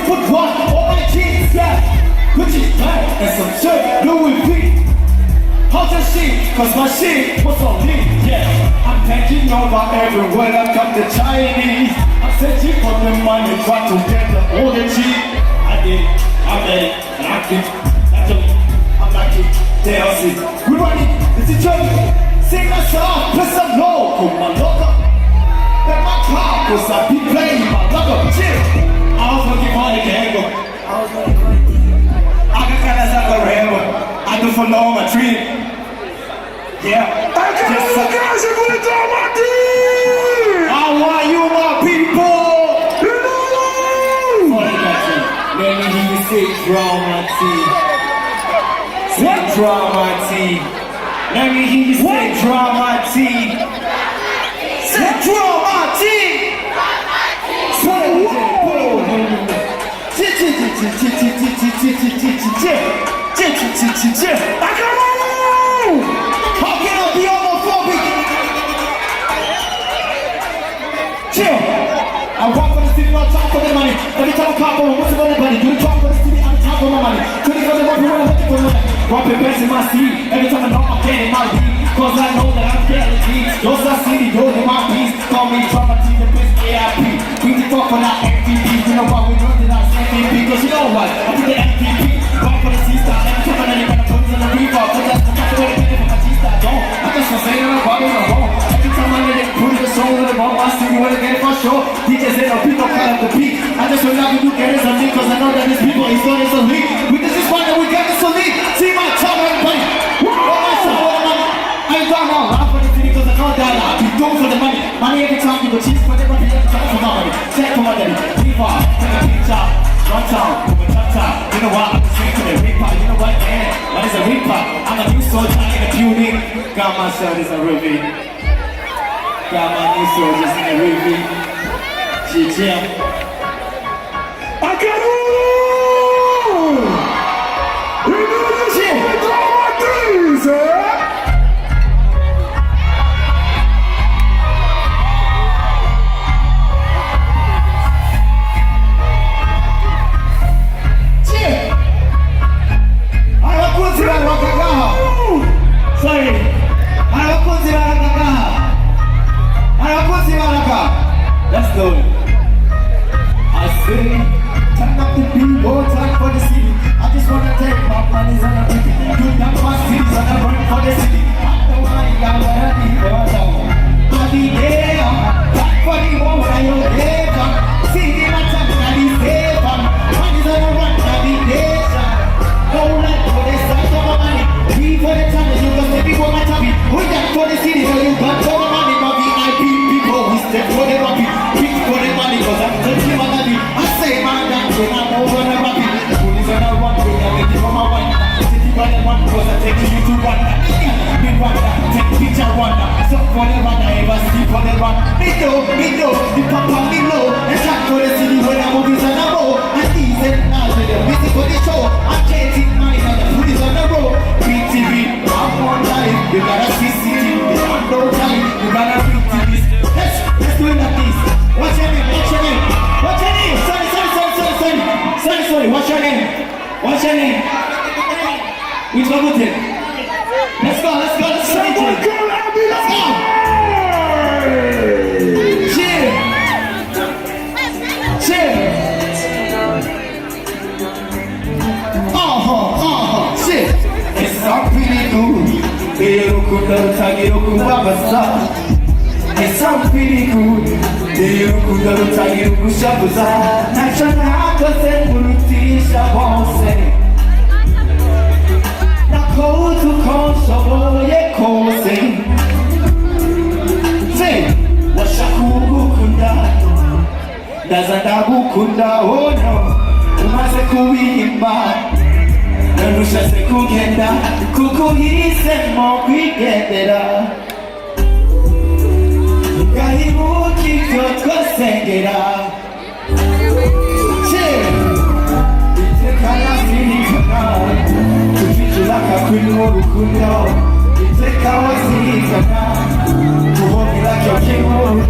Put one on my jeans, yeah. Gucci bag and some shirt, Louis V. How's your shit? Cause my shit was on me, yeah. I'm taking over everywhere I come to Chinese. I'm searching for the money, try to get the older cheap. I did, and I keep, I'm lucky, they'll see. We running, it's a journey. Sing a song, put some low, put my logo. Then my car, cause I be playing my logo, chill. I was looking for the gango. I got colors like a rainbow. I do follow my dream. Yeah. I just some guys are gonna draw my dream. I want you, my people. Let me hear you say drama team. Say drama team. Let me hear you say drama team. Say drama team. How can I be homophobic? Chill. I walk for the city, I talk for the money. Every time I pop on, what's the money? Do the talk for the city, I'm talk for my money. 24 the one people are looking for money. Rapping best in my seat. Every time I know I'm getting my beat. Cause I know that I'm guaranteed. Those are city, those are my beats. Call me drama team, the best AIP. We can talk for that MVP. You know what, we run to that MVP. Cause you know what, I put the MVP. Walk for the C-Star. Every time I know you gotta put it on the rebar. Cause that's the fact that I'm getting for my G-Star. Don't, I just wanna say that I'm bothering my wrong. Every time I know they put it on the song with the wrong. I see you wanna get it for sure. DJ said, no, people call up the beat. I just want to do get it on me. Cause I know that these people, it's not as a lead. With this is why that we got this a lead. See my top, everybody. Don't for the money, money every time you go cheese for the money, every time for money. Check for money, leave off, take a picture, one time, over time. You know what? I'm the same to the reaper. You know what, man? What is a reaper? I'm a new soldier in a building. Got my shoulders a ruby. Got my new soldiers in a ruby. GG. I got all. You know this shit. All my things, eh? Let's go. I say, turn up the beat, go time for the city. I just wanna take my money's on the beat. Do that my cities on the run for the city. I'm the one that wanna be for them. I'll be there, back for the one where you're there. See the matter, I'll be safe. Money's on the run, I'll be there. Don't let for the start of my money. Be for the time that you got to be for my tabby. We got for the city, so you got for the money. My VIP people, we step for the rugby. For the money, cause I'm touching my body. I say, man, that when I'm over the rabbit. Police on the run, they are making for my wife. City by the one, cause I'm taking you to Rwanda. Me Rwanda, take picture Rwanda. So for the Rwanda, ever see for the run. Me know, the papa me know. And shot for the city when I'm movies on the road. And these and now, they're busy for the show. I'm chasing money, and the food is on the road. BTV, I'm on live. You gotta see city, they have no time. You gotta read TV. Let's do it like this. What's your name? What's your name? What's your name? Sorry. What's your name? What's your name? Which one with it? Let's go. Let's go. Chill. Shit. It's all pretty good. It's all pretty good. shoboye kose Say washakugukunda ndaza ndagukunda oh no umaze kubihimba none ushatse kugenda kuko uhisemo kwigendera ugahibuka ibyo twasengera iteka nazirikana kujijuraka kw'inwo rukundo iteka wazirikana guhomera cyo kinkuru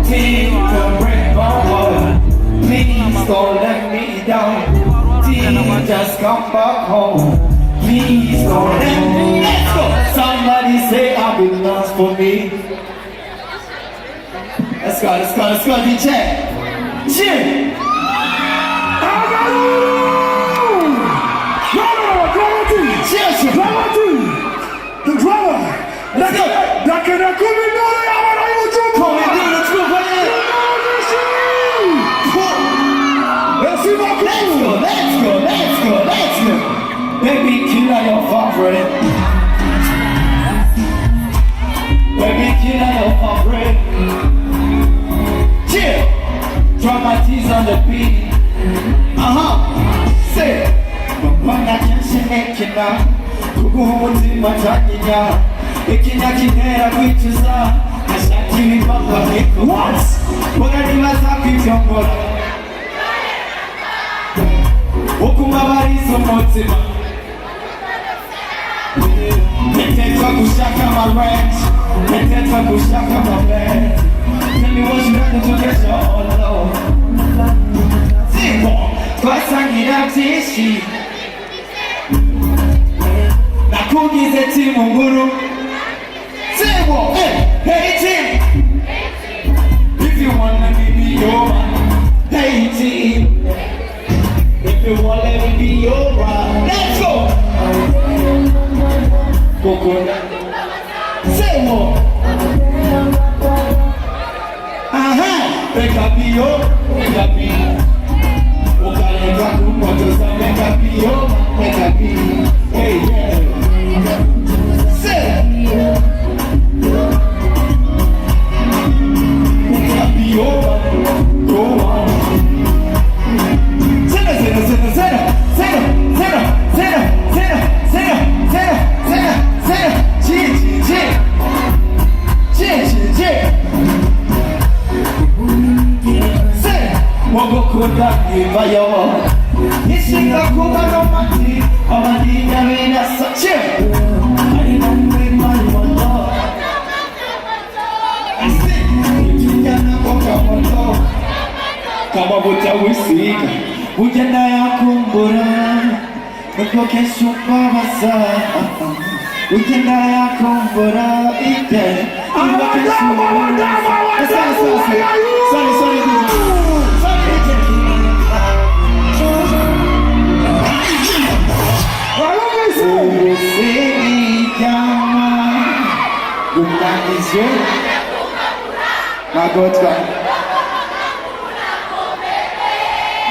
Please don't break my heart Please don't let me down Please just come back home Please don't let me Let's go! Somebody say I've been lost for me Let's go, DJ Jim The drummer! Let's go! Let's go! Baby, killer your favorite Baby, killer your favorite Chill! Drop my teeth on the beat Say Mwana kenshenekina Kuguhumutima chanyinya Ikinya kinera kwicuza Ashaki mipaka hiko What? Boga nibaza kw'ivyongora Ukumabariza umutima Netetwa gushaka my ranch Netetwa gushaka my band Tell me what you have to do get your own love Zimbo Twasangira byinshi Nakugize timu nguru Zimbo Hey team If you wanna be your man Hey team If you want let me be your ride Let's go Coconut Say more Make up your Make up Okaleka kumotoza Make up your Make up Hey yeah Say Make up your Go on Zena Wogokunda ivayo Nishinga kuba romati Abadinya wina sache Ari namwe mariwando Asi Kijana koka moto Kama buta wisiga Ujana ya kumbura Nuko kesho babasa Ujana ya kumbura Ike Nuko kesho babasa Sorry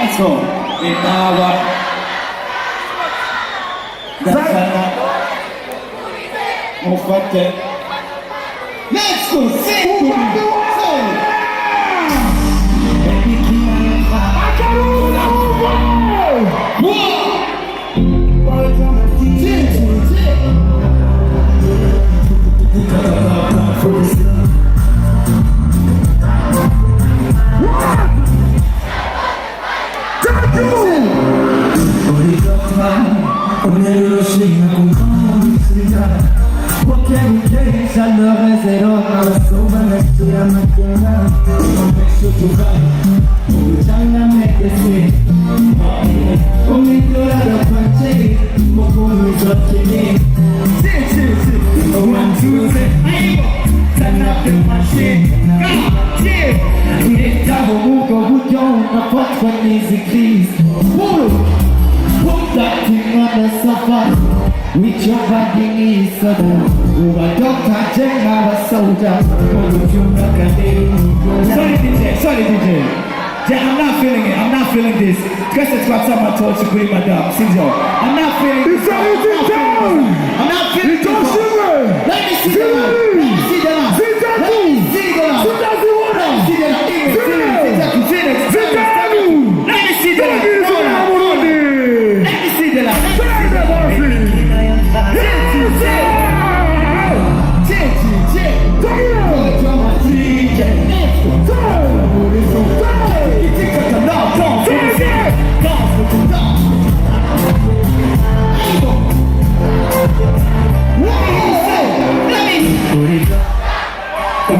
Let's go. Inawa. Dasana. Mufate. Let's go. Sing. With your body is so down. Doctor Jenna was soldier. Sorry DJ. I'm not feeling it. I'm not feeling this. Qu'est-ce que tu vas faire ma torche pour madame? I'm not feeling this. I'm not feeling this. Let me see the man. Let me see the man. Let me see